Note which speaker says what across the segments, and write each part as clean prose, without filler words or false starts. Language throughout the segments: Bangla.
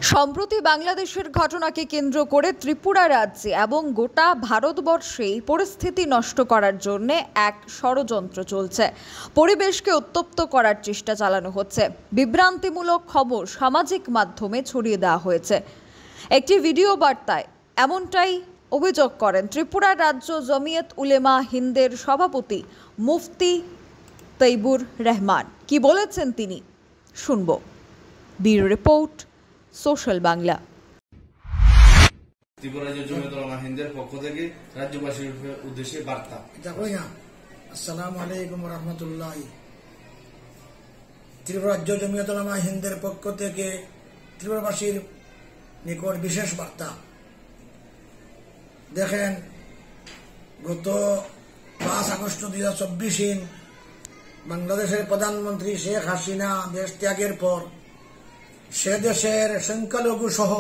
Speaker 1: সম্প্রতি বাংলাদেশের ঘটনাকে কেন্দ্র করে ত্রিপুরা রাজ্যে এবং গোটা ভারতবর্ষে পরিস্থিতি নষ্ট করার জন্য এক ষড়যন্ত্র চলছে। পরিবেশকে উত্তপ্ত করার চেষ্টা চালানো হচ্ছে। বিভ্রান্তিমূলক খবর সামাজিক মাধ্যমে ছড়িয়ে দেওয়া হয়েছে। একটি ভিডিও বার্তায় এমনটাই অভিযোগ করেন ত্রিপুরা রাজ্য জমিয়ত উলেমা হিন্দের সভাপতি মুফতি তৈবুর রহমান। কি বলেছেন তিনি শুনব। Bureau report, social Bangla.
Speaker 2: Tripura রাজ্য জমিয়ত উলেমা হিন্দের পক্ষ থেকে রাজ্যবাসীর উদ্দেশ্যে বার্তা।
Speaker 3: আসসালামু আলাইকুম ওয়া রাহমাতুল্লাহি। ত্রিপুরা রাজ্য জমিয়ত উলেমা হিন্দের পক্ষ থেকে ত্রিপুরাবাসীর নিকট বিশেষ বার্তা। দেখেন, গত 5 আগস্ট 2024 বাংলাদেশের প্রধানমন্ত্রী শেখ হাসিনা দেশ ত্যাগের পর সে দেশের সংখ্যালঘু সহ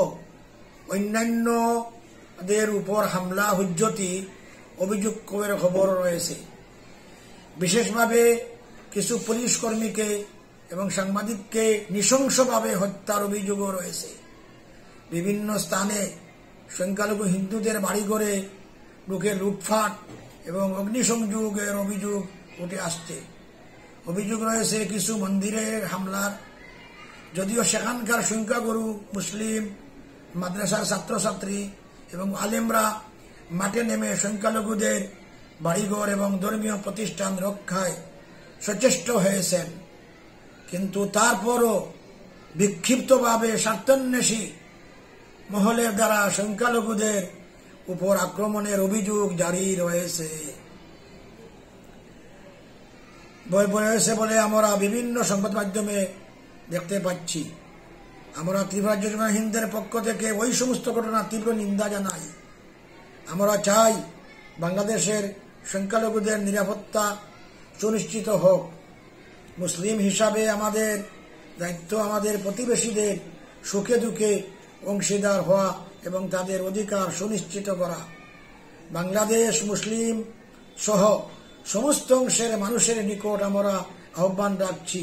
Speaker 3: অন্যান্যদের উপর হামলা হুজ্জতি অভিযোগ খবর রয়েছে। বিশেষভাবে কিছু পুলিশ কর্মীকে এবং সাংবাদিককে নৃশংসভাবে হত্যার অভিযোগও রয়েছে। বিভিন্ন স্থানে সংখ্যালঘু হিন্দুদের বাড়িঘরে ঢুকে লুটপাট এবং অগ্নিসংযোগের অভিযোগ উঠে আসছে। অভিযোগ রয়েছে কিছু মন্দিরের হামলার, যদিও সেখানকার সংখ্যাগুরু মুসলিম, মাদ্রাসার ছাত্রছাত্রী এবং আলেমরা মাঠে নেমে সংখ্যালঘুদের বাড়িঘর এবং ধর্মীয় প্রতিষ্ঠান রক্ষায় সচেষ্ট হয়েছেন। কিন্তু তারপরও বিক্ষিপ্তভাবে স্বার্থান্বেষী মহলের দ্বারা সংখ্যালঘুদের উপর আক্রমণের অভিযোগ জারি রয়েছে বলে আমরা বিভিন্ন সংবাদ মাধ্যমে দেখতে পাচ্ছি। আমরা ত্রিপুরা রাজ্য জমিয়ত হিন্দের পক্ষ থেকে ওই সমস্ত ঘটনার তীব্র নিন্দা জানাই। আমরা চাই বাংলাদেশের সংখ্যালঘুদের নিরাপত্তা সুনিশ্চিত হোক। মুসলিম হিসাবে আমাদের দায়িত্ব আমাদের প্রতিবেশীদের সুখে দুঃখে অংশীদার হওয়া এবং তাদের অধিকার সুনিশ্চিত করা। বাংলাদেশ মুসলিম সহ সমস্ত অংশের মানুষের নিকট আমরা আহ্বান রাখছি,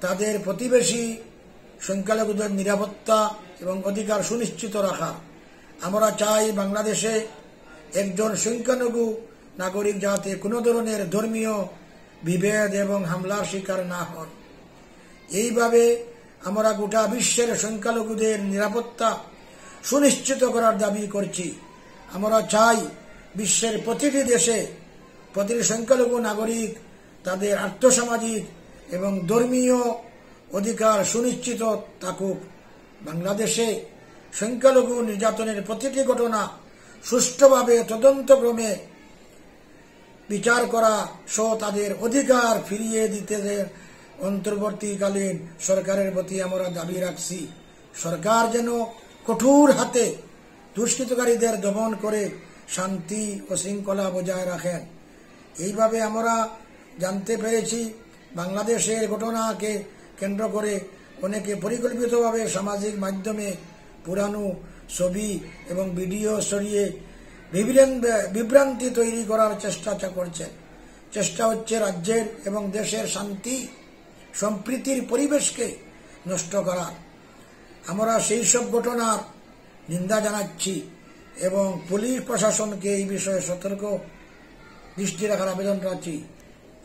Speaker 3: তাদের প্রতিবেশী সংখ্যালঘুদের নিরাপত্তা এবং অধিকার সুনিশ্চিত রাখা। আমরা চাই বাংলাদেশে একজন সংখ্যালঘু নাগরিক যাতে কোনো ধরনের ধর্মীয় বিভেদ এবং হামলার শিকার না হন। এইভাবে আমরা গোটা বিশ্বের সংখ্যালঘুদের নিরাপত্তা সুনিশ্চিত করার দাবি করছি। আমরা চাই বিশ্বের প্রতিটি দেশে প্রতিটি সংখ্যালঘু নাগরিক তাদের আর্থসামাজিক এবং ধর্মীয় অধিকার সুনিশ্চিত থাকুক। বাংলাদেশে সংখ্যালঘু নির্যাতনের প্রতিটি ঘটনা সুষ্ঠুভাবে তদন্তক্রমে বিচার করা সহ তাদের অধিকার ফিরিয়ে দিতে অন্তর্বর্তীকালীন সরকারের প্রতি আমরা দাবি রাখছি। সরকার যেন কঠোর হাতে দুষ্কৃতকারীদের দমন করে শান্তি ও শৃঙ্খলা বজায় রাখেন। এইভাবে আমরা জানতে পেরেছি বাংলাদেশের ঘটনাকে কেন্দ্র করে অনেকে পরিকল্পিতভাবে সামাজিক মাধ্যমে পুরানো ছবি এবং ভিডিও সরিয়ে বিভ্রান্তি তৈরি করার চেষ্টা করছেন। চেষ্টা হচ্ছে রাজ্যের এবং দেশের শান্তি সম্প্রীতির পরিবেশকে নষ্ট করা। আমরা সেই সব ঘটনার নিন্দা জানাচ্ছি এবং পুলিশ প্রশাসনকে এই বিষয়ে সতর্ক দৃষ্টি রাখার আবেদন রাখছি।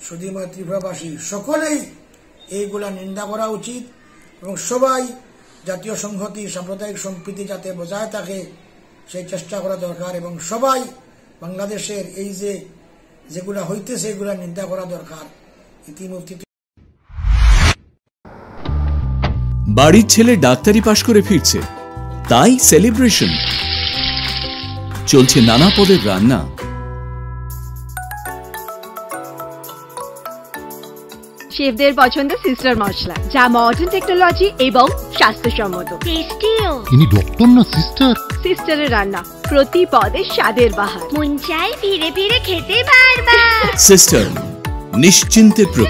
Speaker 3: শুধুমাত্র ত্রিপুরাবাসী সকলেই এইগুলা নিন্দা করা উচিত এবং সবাই জাতীয় সংহতি সাম্প্রদায়িক সম্প্রীতি যাতে বজায় থাকে সেই চেষ্টা করা দরকার এবং সবাই বাংলাদেশের এই যেগুলা হইতেছে এগুলা নিন্দা করা দরকার। ইতিমধ্যে
Speaker 4: বাড়ির ছেলে ডাক্তারি পাশ করে ফিরছে, তাই সেলিব্রেশন চলছে। নানা পদের রান্না,
Speaker 5: শেফদের পছন্দ সিস্টার মশলা, যা মডার্ন টেকনোলজি এবং স্বাস্থ্যসম্মত।
Speaker 6: টেস্টিও।
Speaker 7: ইনি ডক্টর না সিস্টার?
Speaker 5: সিস্টারের রান্না প্রতি পদে স্বাদের বাহার।
Speaker 6: মন চাই ফিরে ফিরে খেতে বারবার।
Speaker 4: সিস্টার নিশ্চিন্তের প্রতীক।